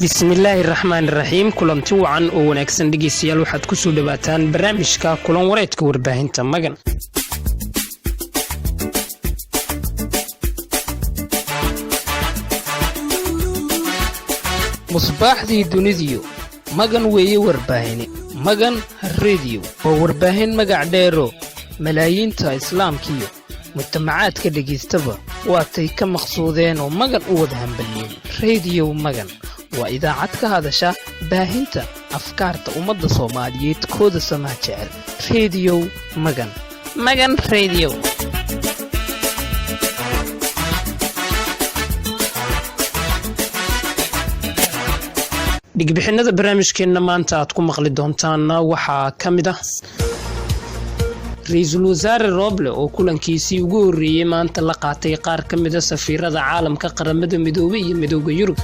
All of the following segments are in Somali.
bismillaahi raxmaani raxiim kulanti wacan oo wanaagsan dhegeystayaal waxaad ku soo dhawaataan barnaamijka kulan wareedka warbaahinta magan musbaaxdii dunidiyo magan weeye warbaahine magan radio oo warbaahin magac dheero malaayiinta islaamkiyo mujtamacaadka dhegaystaba waatay ka maqsuudeen oo magan u wada hambaliyeen radio magan waa idaacad ka hadasha baahinta afkaarta ummadda Soomaaliyeed kooda samaha jecel radio magan radio dhigbixinada barnaamijkeena maanta aad ku maqli doontaan waxaa kamid ah Ra'iisul Wasaare Roble oo kulankiisii ugu horeeyay maanta la qaatay qaar kamid ah safiirada caalamka qaramada midoobay iyo midowga Yurub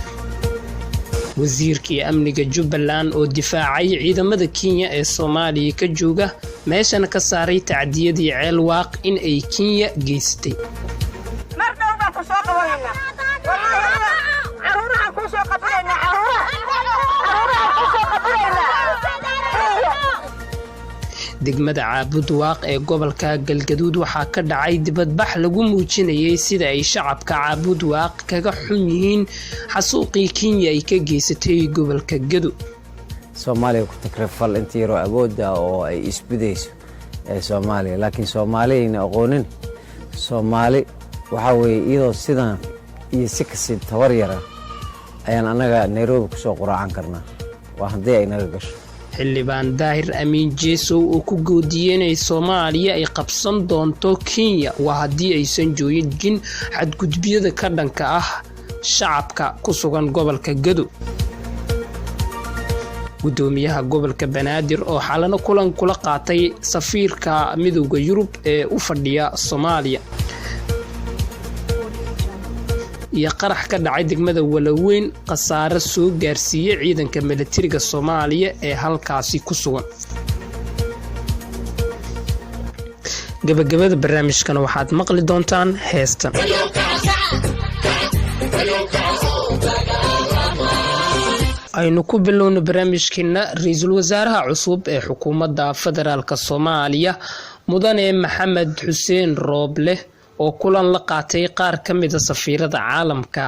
wasiirkii amniga Jubbaland oo difaacay ciidamada Kenya ee Soomaaliya ka jooga meeshana ka saaray tacdiyadii ceel waaq in ay Kenya geystay degmada Caabud Waaq ee gobolka Galgaduud waxaa ka dhacay dibadbax lagu muujinayay sida ay shacabka Caabud Waaq kaga xun yihiin xasuuqii Kenya ay ka geysatay gobolka Gado Soomaaliya ku takrifal intii yaro awood oo ay isbidayso ee Soomaaliya laakiin Soomaaliyeena aqoonin Soomaali waxa weeye iyadoo sidan iyo si kasi tawar yara ayaan anaga Nairobi ku soo quraacan karnaa waa hadii ay naga gasho xildhibaan Daahir Amiin Jeesow oo ku goodiyeenay Soomaaliya ay qabsan doonto Kenya waa hadii aysan joojin xadgudbiyada ka dhanka ah shacabka ku sugan gobolka Gado gudoomiyaha gobolka Banaadir oo xalana kulan kula qaatay safiirka midowga Yurub ee u fadhiya Soomaaliya iyo qarax ka dhacay degmada Walaweyn qasaare soo gaarsiiyay ciidanka militariga Soomaaliya ee halkaasi ku sugan gabagabada barnaamijkan waxaad maqli doontaan heestan aynu ku bilowno barnaamijkeena Ra'iisul Wasaaraha cusub ee xukuumadda federaalka Soomaaliya mudane Maxamed Xuseen Roble oo kulan la qaatay qaar kamid ah safiirada caalamka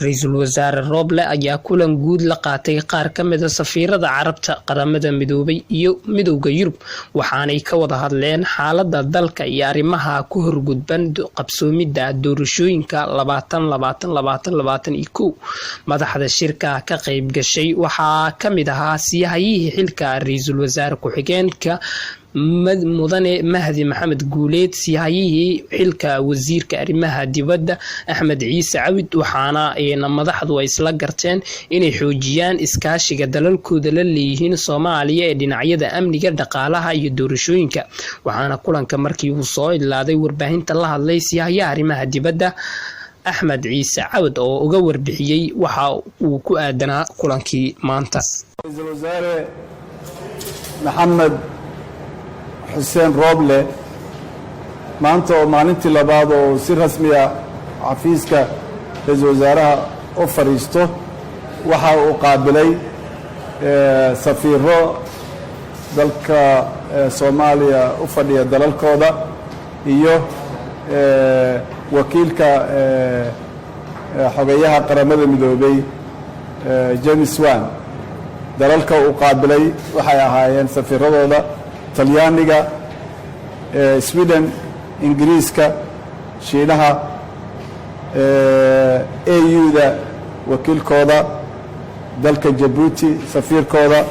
Ra'iisul Wasaare Roble ayaa kulan guud la qaatay qaar kamid ah safiirada Carabta qaramada midoobay iyo midowga Yurub waxaanay ka wada hadleen xaaladda dalka iyo arrimaha ku horgudban qabsoomida doorashooyinka 2021 madaxda shirka ka qayb gashay waxaa kamid ahaa siyaahayihii xilka Ra'iisul Wasaare ku-xigeenka mudane Mahdi Maxamed Guuleed siyaahayihii xilka wasiirka arrimaha dibadda Axmed Ciise Cawid waxaana madaxdu ay isla garteen inay xoojiyaan iskaashiga dalalkooda la leeyihiin Soomaaliya ee dhinacyada amniga dhaqaalaha iyo doorashooyinka waxaana kulanka markii uu soo ilaaday warbaahinta la hadlay siyaahayaha arrimaha dibadda Axmed Ciise Cawid oo uga warbixiyay waxa uu ku aadanaa kulankii maanta Ra'iisul Wasaare Maxamed Xuseen Roble maanta oo maalintii labaad oo si rasmi ah xafiiska Ra'iisul Wasaaraha u fariisto waxa uu qaabilay safiiro dalka Soomaaliya u fadhiya dalalkooda iyo wakiilka xogayaha qaramada midoobay James Wan dalalka uu qaabilay waxay ahaayeen safiiradooda Talyaaniga Sweden Ingiriiska Shiinaha AU-da wakiilkooda dalka Djibouti safiirkooda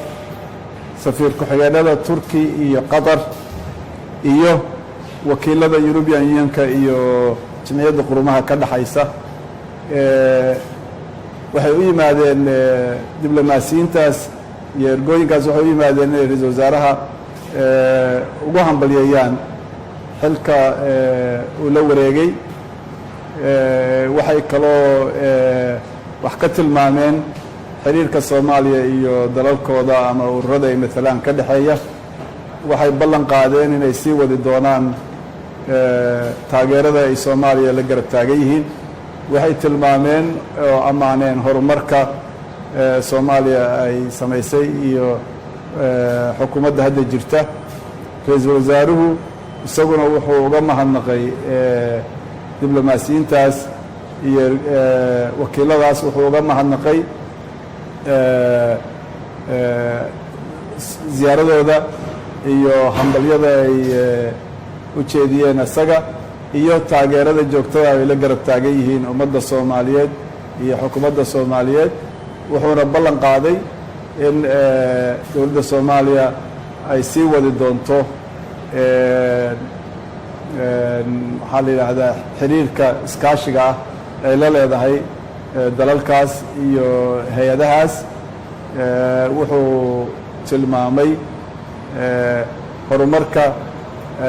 safiir ku-xigeenada Turki iyo Qatar iyo wakiilada European Unionka iyo jimciyadda qurumaha ka dhaxaysa waxay u yimaadeen diblomaasiyiintaas iyo ergooyinkaas waxay u yimaadeen inay Ra'iisul Wasaaraha ugu hambalyeeyaan xilka uu la wareegay waxay kaloo wax ka tilmaameen xiriirka Soomaaliya iyo dalalkooda ama ururada ay matalaan ka dhaxeeya waxay ballan qaadeen inay sii wadi doonaan taageerada ay Soomaaliya la garab taagan yihiin waxay tilmaameen oo ammaaneen horumarka Soomaaliya ay samaysay iyo xukuumadda hadda jirta. Ra'iisul wasaaruhu isaguna wuxuu uga mahadnaqay diblomaasiyiintaas iyo wakiiladaas wuxuu uga mahadnaqay ziyaaradooda iyo hambalyada ay u jeediyeen isaga iyo taageerada joogtada ay la garab taagan yihiin ummadda Soomaaliyeed iyo xukuumadda Soomaaliyeed. wuxuuna ballan qaaday in dowladda Soomaaliya ay sii wadi doonto maxaa la yidhaahdaa xiriirka iskaashiga ah ay la leedahay dalalkaas iyo hay-adahaas. wuxuu tilmaamay horumarka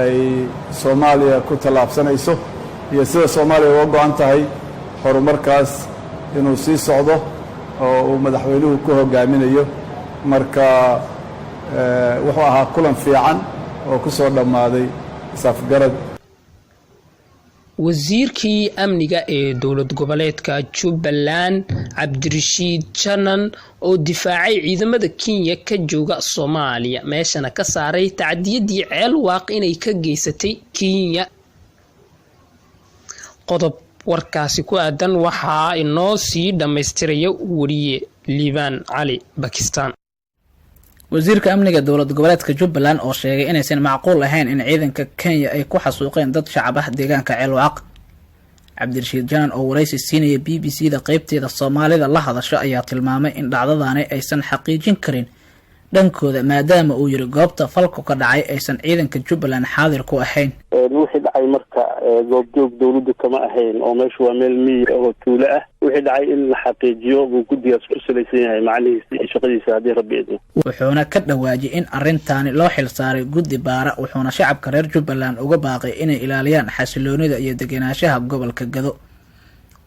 ay Soomaaliya ku tallaabsanayso iyo sida Soomaaliya uga go'an tahay horumarkaas inuu sii socdo oo uu madaxweynuhu ku hogaaminayo. marka wuxuu ahaa kulan fiican oo ku soo dhammaaday safgarad. wasiirkii amniga ee dowlad goboleedka Jubbaland Cabdirashiid Janan oo difaacay ciidamada Kenya ka jooga Soomaaliya meeshana ka saaray tacdiyadii Ceelwaaq inay ka geysatay Kenya. qodob warkaasi ku aadan waxaa inoo sii dhammaystiraya wariye Liibaan Cali Bakistaan. wasiirka amniga dowlad goboleedka Jubbaland oo sheegay inaysan macquul ahayn in ciidanka Kenya ay ku xasuuqeen dad shacab ah deegaanka Ceelwaaq. Cabdirashiid Janan oo waraysi siinaya BBC-da qaybteeda Soomaalida la hadasho ayaa tilmaamay in dhacdadaani aysan xaqiijin karin dhankooda maadaama uu yiri goobta falku ka dhacay aysan ciidanka Jubbaland xaadir ku ahayn. wixii dhacay marka goobjoog dawladdu kama ahayn oo meeshu waa meel miyi oo tuulo ah. wixii dhacay in la xaqiijiyo buu guddigaas ku salaysan yahay macnihiisa iyo shaqadiisa haddii rabbi idmo. wuxuuna ka dhawaajiyay in arrintaani loo xilsaaray guddi baara wuxuuna shacabka reer Jubbaland uga baaqay inay ilaaliyaan xasiloonida iyo degenaanshaha gobolka Gado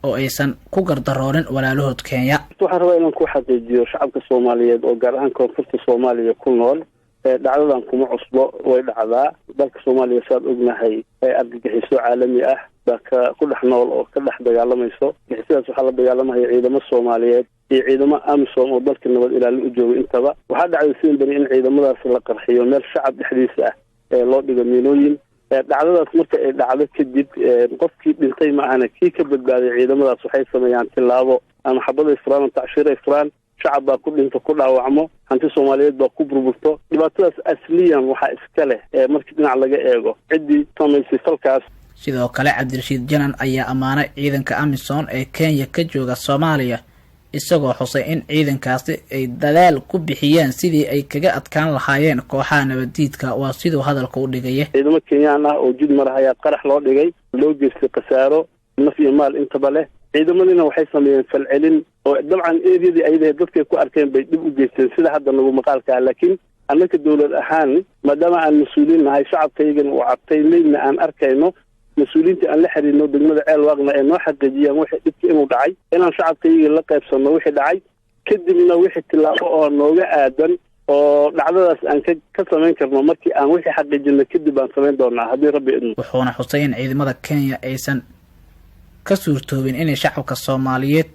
oo aysan ku gardaroorin walaalahood Kenya. waxaan rabaa inaan ku xaqiijiyo shacabka Soomaaliyeed oo gaar ahaan koonfurta Soomaaliya ku nool dhacdadan kuma cusbo way dhacdaa dalka Soomaaliya saad ognahay argagixiso caalami ah baa ku dhex nool oo ka dhex dagaalamayso. sidaas waxaa la dagaalamaya ciidamo Soomaaliyeed iyo ciidamo AMISOM oo dalka nabad ilaalin u jooga intaba. waxaa dhacday sidoo bari in ciidamadaas la qarxiyo meel shacab dhexdiisa ah loo dhigo miinooyin. dhacdadaas marka ay dhacdo kadib qofkii dhintay ma ahana kii ka badbaaday ciidamadaas waxay sameeyaan tilaabo ama xabada Ifraan tacshiir Ifraan shacab baa ku dhinto ku dhaawacmo hanti Soomaaliyeed baa ku burburto. dhibaatadaas asliyan waxa iska leh markii dhinac laga eego cidii samaysay falkaas. sidoo kale Cabdirashiid Janan ayaa amaanay ciidanka AMISOM ee Kenya ka jooga Soomaaliya isagoo xusay in ciidankaasi ay dadaal ku bixiyeen sidii ay kaga adkaan lahaayeen kooxaha nabadiidka. waa sidoo hadalka u dhigay ciidamo Kenyaan ah oo jid maraya qarax loo dhigay loo geystay qasaaro naf iyo maal intaba leh. ciidamadina waxay sameeyeen falcelin oo dabcan eediyadii ay dadka ku arkeen bay dib u geysteen sida hadda nagu maqaalka. laakiin annaka dawlad ahaan maadaama aan mas'uuliin nahay shacabkaygana uu cabtay meydna aan arkayno mas'uuliinta aan la xiriirno degmada Ceelwaaqna ee noo xaqiijiyaan wixii dhibka inuu dhacay inaan shacabkayga la qaybsano wixii dhacay kadibna wixii tilaabo oo nooga aadan oo dhacdadaas aan ka samayn karno markii aan wixii xaqiijino kadib aan samayn doonaa haddii rabbi idmo. wuxuuna xusay in ciidamada Kenya aysan ka suurtoobin inay shacabka Soomaaliyeed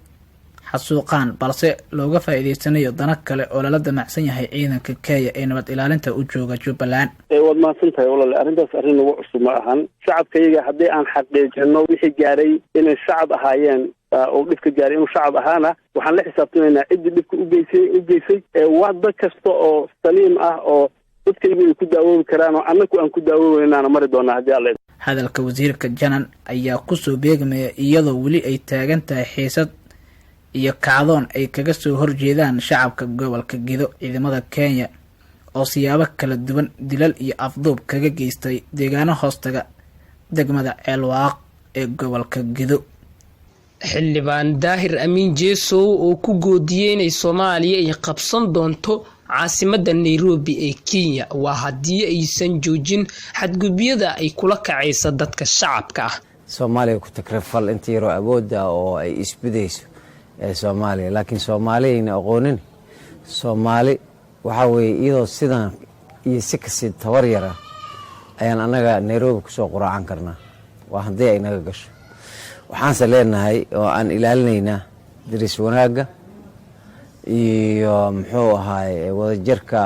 xasuuqaan balse looga faa'iideysanayo dana kale oo lala damacsan yahay ciidanka Kenya ee nabad ilaalinta u jooga Jubbaland. waad mahadsantahay walaal arrintaas arrin ugu cusub ma ahan. shacabkayga haddii aan xaqiijino wixii gaaray inay shacab ahaayeen oo dhibka gaaray inuu shacab ahaana waxaan la xisaabtamaynaa ciddii dhibka u geysay wada kasta oo saliim ah oo dadkayga ay ku daawoobi karaan oo annagu aan ku daawoobaynaana mari doonaa haddii alla. hadalka wasiirka Janan ayaa ku soo beegmaya iyadoo weli ay taagan tahay xiisad iyo kacdoon ay kaga soo horjeedaan shacabka gobolka Gado. ciidamada Kenya oo siyaabo kala duwan dilal iyo afduub kaga geystay deegaano hoostaga degmada Ceelwaaq ee gobolka Gado. xildhibaan Daahir Amiin Jeesow oo ku goodiyay inay Soomaaliya ay qabsan doonto caasimadda Nairobi ee Kenya waa haddii aysan joojin xadgudubyada ay kula kacaysa dadka shacabka ah. Soomaaliya ku takrifal intii yaro awoodda oo ay isbidayso Soomaaliya laakiin Soomaaliyeena aqoonin Soomaali waxa weeye iyadoo sidan iyo si kasi tabar yara ayaan anaga Nairobi ku soo quraacan karnaa waa haddii ay naga gasho waxaanse leenahay oo aan ilaalinaynaa daris wanaagga iyo muxuu ahaay wadajirka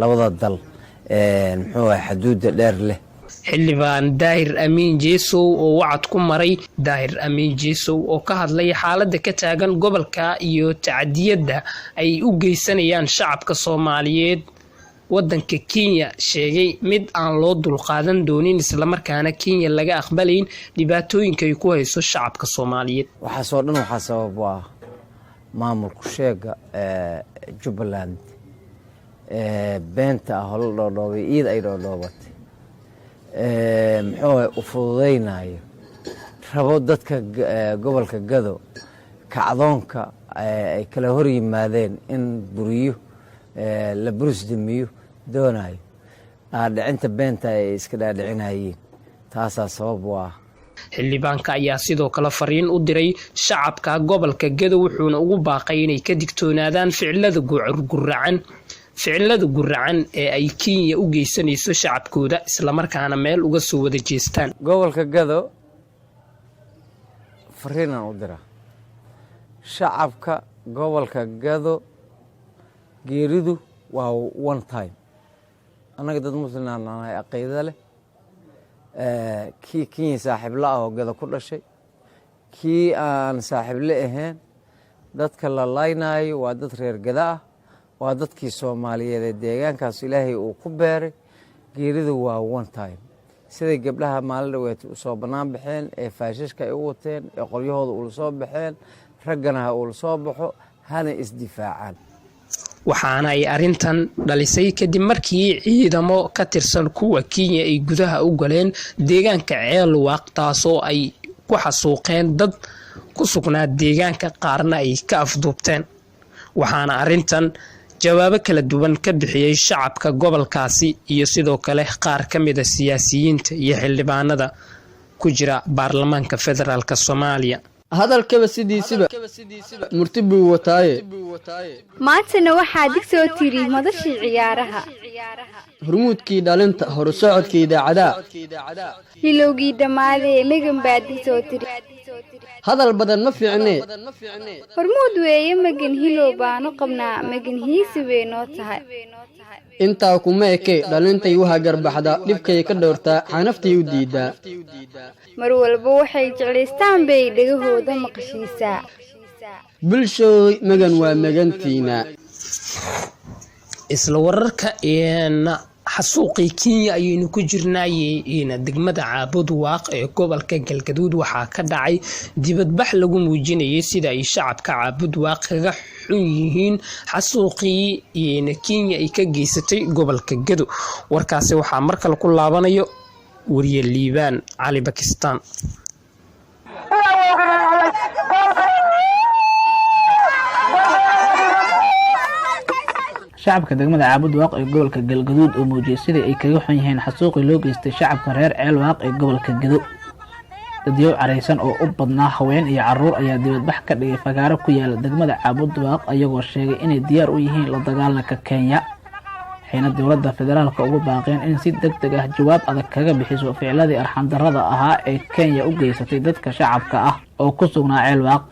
labada dal muxuu ahaay xuduudda dheer leh. xildhibaan daahir amiin jeesow oo wacad ku maray daahir amiin jeesow oo ka hadlay xaaladda ka taagan gobolka iyo tacadiyadda ay u geysanayaan shacabka Soomaaliyeed waddanka Kenya sheegay mid aan loo dulqaadan doonin islamarkaana Kenya laga aqbalayn dhibaatooyinka ay ku hayso shacabka Soomaaliyeed. waxaa soo dhan waxaa sabab u ah maamulku sheega Jubbaland beenta ah oo la dhoobay iyada ay dhoobtay muxuu u fududeynayo rabo dadka gobolka Gado kacdoonka ay kala hor yimaadeen in buriyo la burisdimiyo doonayo dhaadhicinta beenta ay iska dhaadhicinayeen taasaa sabab u ah. xildhibaanka ayaa sidoo kale fariin u diray shacabka gobolka Gado wuxuuna ugu baaqay inay ka digtoonaadaan ficilada guracan ee ay Kenya u geysanayso shacabkooda islamarkaana meel uga soo wada jeestaan. gobolka Gado fariinaan u diraa shacabka gobolka Gado geeridu waa one time. annaga dad muslimaan nahay aqoonta leh kii Kenya saaxiib la ah oo Gado ku dhashay kii aan saaxiib la ahayn dadka la laynayo waa dad reer Gado ah waa dadkii Soomaaliyeed ee deegaankaas Ilaahay uu ku beeray. geeridu waa one time. siday gabdhaha maalin dhaweed u soo banaan baxeen ee faashashka ay u wateen ee qolyahooda u soo baxeen raggana uu soo baxo hana isdifaacaan. waxaana ay arintan dhalisay kadib markii ciidamo ka tirsan kuwa Kenya ay gudaha u galeen deegaanka Ceelwaaq taasoo ay ku xasuuqeen dad ku sugnaa deegaanka qaarna ay ka afduubteen. waxaana arintan jawaabo kala duwan ka bixiyay shacabka gobolkaasi iyo sidoo kale qaar ka mid ah siyaasiyiinta iyo xildhibaanada ku jira baarlamaanka federaalka Soomaaliya. hadalkaba sidiisiba murti buu wataaye maantana waxaa dig soo tiri madashii ciyaaraha hormuudkii dhalinta horusocodkii idaacadaha hilowgii dhammaadee megan baa dig soo tiri hadal badan ma fiicnee hormuud weeye megan hilow baanu qabnaa megan hiisi wey noo tahay intaa kuma ekey dhalintay u hagarbaxdaa dhibkay ka dhowrtaa xanaftay u diidaa mar walba waxay jeclaystaan bay dhagahooda maqashiisaa bulshooy megan waa megantiina. isla wararka xasuuqii Kenya ayaynu ku jirnaayeen degmada Caabudwaaq ee gobolka Galgaduud waxaa ka dhacay dibadbax lagu muujinayay sida ay shacabka Caabudwaaq kaga xun yihiin xasuuqii Kenya ay ka geysatay gobolka Gado. warkaasi waxaa markale ku laabanayo wariye Liibaan Cali Bakistaan. shacabka degmada Caabudwaaq ee gobolka Galgaduud oo muujiyay sidii ay kaga xun yihiin xasuuqii loo geystay shacabka reer Ceelwaaq ee gobolka Gado. dadyo careysan oo u badnaa haween iyo caruur ayaa dibadbax ka dhigay fagaaro ku yaala degmada Caabudwaaq ayagoo sheegay inay diyaar u yihiin la dagaalanka Kenya. waxayna dowladda federaalka ugu baaqeen in si degdeg ah jawaab adag kaga bixiso ficilladii arxan darrada ahaa ee Kenya u geysatay dadka shacabka ah oo ku sugnaa Ceelwaaq.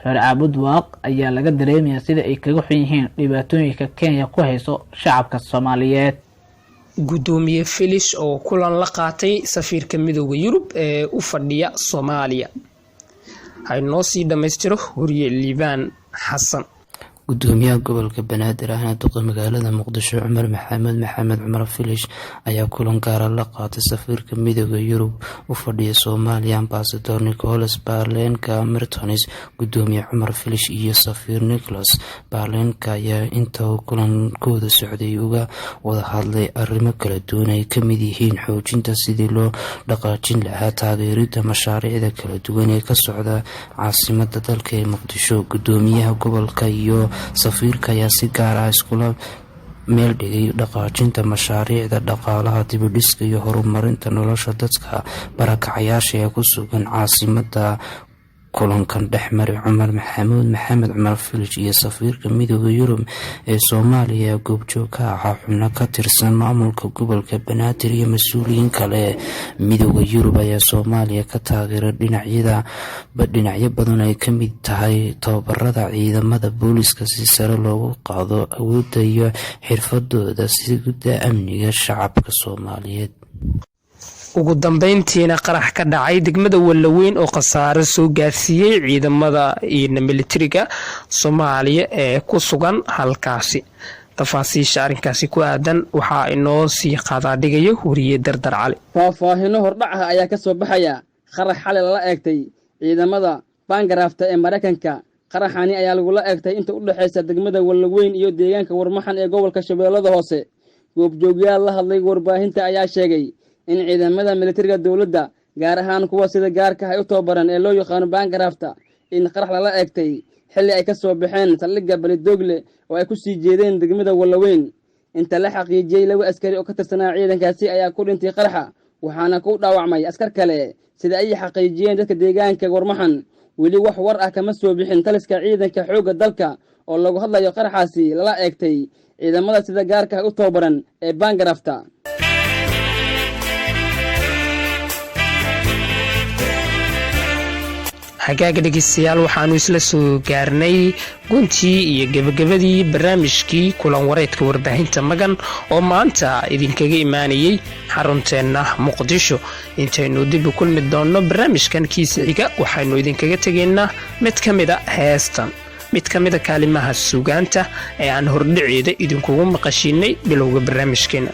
reer Caabudwaaq ayaa laga dareemayaa sida ay kaga xun yihiin dhibaatooyinka Kenya ku hayso shacabka Soomaaliyeed. gudoomiye Filish oo kulan la qaatay safiirka midowga Yurub ee u fadhiya Soomaaliya. haynoo sii dhameystiro wariye Liibaan Xasan. gudoomiyaha gobolka Banaadir ahna duqa magaalada Muqdisho Cumar Maxamed Cumar Filish ayaa kulan gaar ah la qaatay safiirka midowga Yurub u fadhiya Soomaaliya Ambassador Nicholas Barlenka Mertens. gudoomiye Cumar Filish iyo safiir Nicholas Barlenka ayaa inta kulankooda socday uga wada hadlay arrimo kala duwan ay ka mid yihiin xoojinta sidii loo dhaqaajin lahaa taageerida mashaariicda kala duwan ee ka socda caasimadda dalka ee Muqdisho. gudoomiyaha gobolka iyo safiirka ayaa si gaar ah iskula meel dhigay dhaqaajinta mashaariicda dhaqaalaha dibadhiska iyo horumarinta nolosha dadka barakacayaasha ee ku sugan caasimadda kulankan dhexmari cumar maxamuud maxamed cumar filish iyo safiirka midooda yurub ee soomaaliya goobjoog ka ahaa xubno ka tirsan maamulka gobolka banaadir iyo mas-uuliyiin kale. midooda yurub ayaa soomaaliya ka taageera dhinacyo badan ay ka mid tahay tababarada ciidamada booliska si sare loogu qaado awoodda iyo xirfadooda sugidda amniga shacabka soomaaliyeed. ugu dambeyntiina qarax ka dhacay degmada Wallaweyn oo khasaare soo gaarsiiyay ciidamada iyo militariga Soomaaliya ee ku sugan halkaasi. tafaasiisha arrinkaasi ku aadan waxaa inoo sii qaadaa dhigayo wariye Dardar Cali. faahfaahino hordhac ah ayaa ka soo baxaya qarax xalay la eegtay ciidamada Bangarafta ee Mareykanka. qaraxani ayaa lagu eegtay inta u dhaxaysa degmada Wallaweyn iyo deegaanka Warmaxan ee gobolka Shabeellada Hoose. goobjoogyaal la hadlay warbaahinta ayaa sheegay in ciidamada militariga dawladda gaar ahaan kuwa sida gaarka ah u tababaran ee loo yaqaan Bangarafta in qarax la eegtay xilli ay ka soo baxeen saldhigga Balidogle oo ay ku sii jeedeen degmada Wallaweyn. inta la xaqiijiyay laba askari oo ka tirsanaa ciidankaasi ayaa ku dhintay qaraxa waxaana ku dhaawacmay askar kale sida ay xaqiijiyeen dadka deegaanka Warmaxan. weli wax war ah kama soo bixin taliska ciidanka xoogga dalka oo lagu hadlayo qaraxaasi la eegtay ciidamada sida gaarka ah u tababaran ee Bangarafta. hagaaga dhegeystayaal waxaanu isla soo gaarnay guntii iyo gabagabadii barnaamijkii kulan wareedka warbaahinta Magan oo maanta idinkaga imaanayay xarunteena Muqdisho. intaynu dib u kulmi doono barnaamijkan kiisa xiga waxaanu idinkaga tageynaa mid ka mid ah kaalimaha suugaanta ee aan hordhaceeda idinkugu maqashiinay bilowga barnaamijkeena.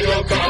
Hello,